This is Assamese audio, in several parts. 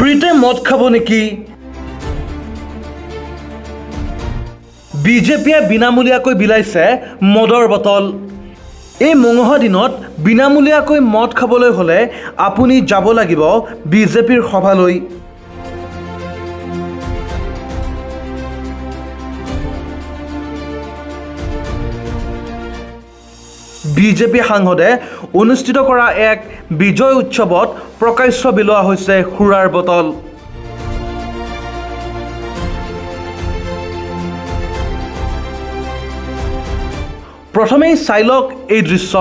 ফ্ৰীতে মদ খাব নেকি? বিজেপিয়ে বিনামূলীয়াকৈ বিলাইছে মদৰ বটল। এই মঙহা দিনত বিনামূলীয়াকৈ মদ খাবলৈ হ'লে আপুনি যাব লাগিব বিজেপিৰ সভালৈ। বিজেপি সাংসদে অনুষ্ঠিত কৰা এক বিজয় উৎসৱত প্ৰকাশ্য বিলোৱা হৈছে সুৰাৰ বটল। প্ৰথমেই চাই লওক এই দৃশ্য।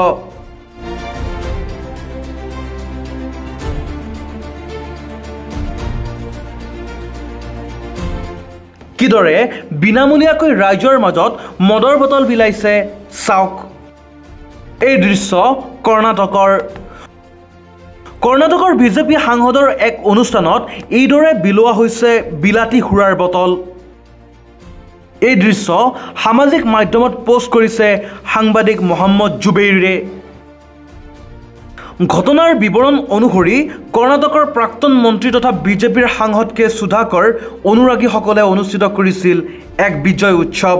কিদৰে বিনামূলীয়াকৈ ৰাইজৰ মাজত মদৰ বটল বিলাইছে চাওক। এই দৃশ্য কৰ্ণাটকৰ বিজেপি সাংসদৰ এক অনুষ্ঠানত এইদৰে বিলোৱা হৈছে বিলাতী সুৰাৰ বটল। এই দৃশ্য সামাজিক মাধ্যমত পোষ্ট কৰিছে সাংবাদিক মহম্মদ জুবেইৰে। ঘটনাৰ বিৱৰণ অনুসৰি কৰ্ণাটকৰ প্ৰাক্তন মন্ত্ৰী তথা বিজেপিৰ সাংসদ কে সুধাকৰ অনুৰাগীসকলে অনুষ্ঠিত কৰিছিল এক বিজয় উৎসৱ।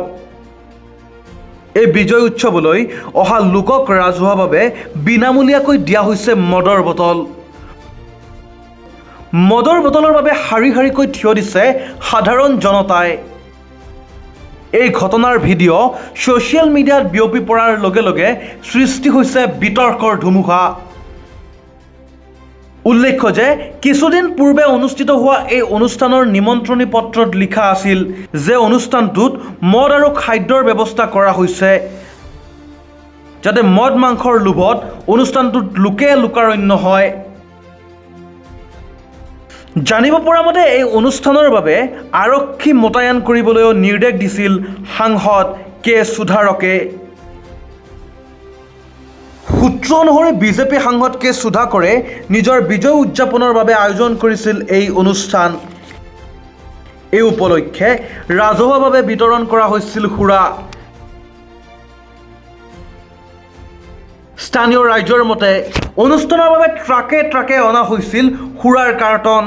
এই বিজয় উৎসৱলৈ অহা লোকক ৰাজহুৱাভাৱে বিনামূলীয়াকৈ দিয়া হৈছে মদৰ বটল। মদৰ বটলৰ বাবে শাৰী শাৰীকৈ থিয় দিছে সাধাৰণ জনতাই। এই ঘটনাৰ ভিডিঅ' ছ'চিয়েল মিডিয়াত বিয়পি পৰাৰ লগে লগে সৃষ্টি হৈছে বিতৰ্কৰ ধুমুহা। উল্লেখ্য যে কিছুদিন পূৰ্বে অনুষ্ঠিত হোৱা এই অনুষ্ঠানৰ নিমন্ত্ৰণী পত্ৰত লিখা আছিল যে অনুষ্ঠানটোত মদ আৰু খাদ্যৰ ব্যৱস্থা কৰা হৈছে, যাতে মদ মাংসৰ লোভত অনুষ্ঠানটোত লোকে লোকাৰণ্য হয়। জানিব পৰা মতে এই অনুষ্ঠানৰ বাবে আৰক্ষী মোতায়েন কৰিবলৈও নিৰ্দেশ দিছিল সাংসদ কে সুধাৰকে। সূত্ৰ অনুসৰি বিজেপি সাংসদ কে সুধাকৰে নিজৰ বিজয় উদযাপনৰ বাবে আয়োজন কৰিছিল এই অনুষ্ঠান। এই উপলক্ষে ৰাজহুৱাভাৱে বিতৰণ কৰা হৈছিল সুৰা। স্থানীয় ৰাইজৰ মতে অনুষ্ঠানৰ বাবে ট্ৰাকে ট্ৰাকে অনা হৈছিল সুৰাৰ কাৰ্টন।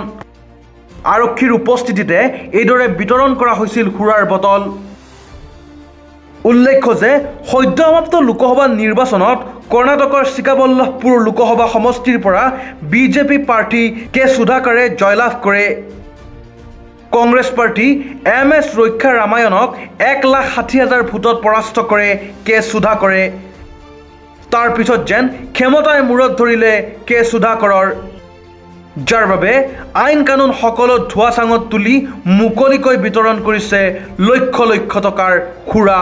আৰক্ষীৰ উপস্থিতিতে এইদৰে বিতৰণ কৰা হৈছিল সুৰাৰ বটল। উল্লেখ্য যে সদ্যসমাপ্ত লোকসভা নিৰ্বাচনত কৰ্ণাটকৰ চিকাবল্লভপুৰ লোকসভা সমষ্টিৰ পৰা বিজেপি প্ৰাৰ্থী কে সুধাকৰে জয়লাভ কৰে। কংগ্ৰেছ প্ৰাৰ্থী MS ৰক্ষা ৰামায়ণক 1,60,000 ভোটত পৰাস্ত কৰে কে সুধাকৰে। তাৰ পিছত যেন ক্ষমতাই মূৰত ধৰিলে কে সুধাকৰৰ, যাৰ বাবে আইন কানুন সকলো ধোৱা চাঙত তুলি মুকলিকৈ বিতৰণ কৰিছে লক্ষ লক্ষ টকাৰ সুৰা।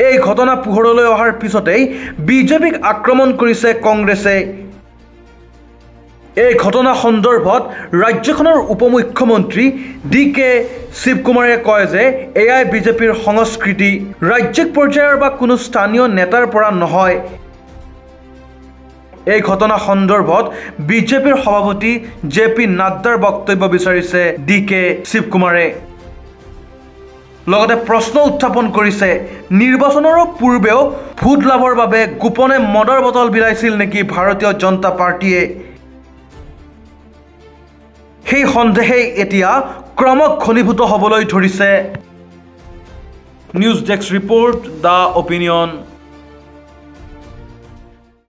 এই ঘটনা পোহৰলৈ অহাৰ পিছতেই বিজেপিক আক্ৰমণ কৰিছে কংগ্ৰেছে। এই ঘটনা সন্দৰ্ভত ৰাজ্যখনৰ উপমুখ্যমন্ত্ৰী DK শিৱকুমাৰে কয় যে এয়াই বিজেপিৰ সংস্কৃতি, ৰাজ্যিক পৰ্যায়ৰ বা কোনো স্থানীয় নেতাৰ পৰা নহয়। এই ঘটনা সন্দৰ্ভত বিজেপিৰ সভাপতি JP নাড্ডাৰ বক্তব্য বিচাৰিছে DK শিৱকুমাৰে। লগতে প্ৰশ্ন উত্থাপন কৰিছে, নিৰ্বাচনৰ পূৰ্বেও ভোট লাভৰ বাবে গোপনে মদৰ বটল বিলাইছিল নেকি ভাৰতীয় জনতা পাৰ্টীয়ে? সেই সন্দেহেই এতিয়া ক্ৰমশ ঘনীভূত হ'বলৈ ধৰিছে। News desk report, the opinion.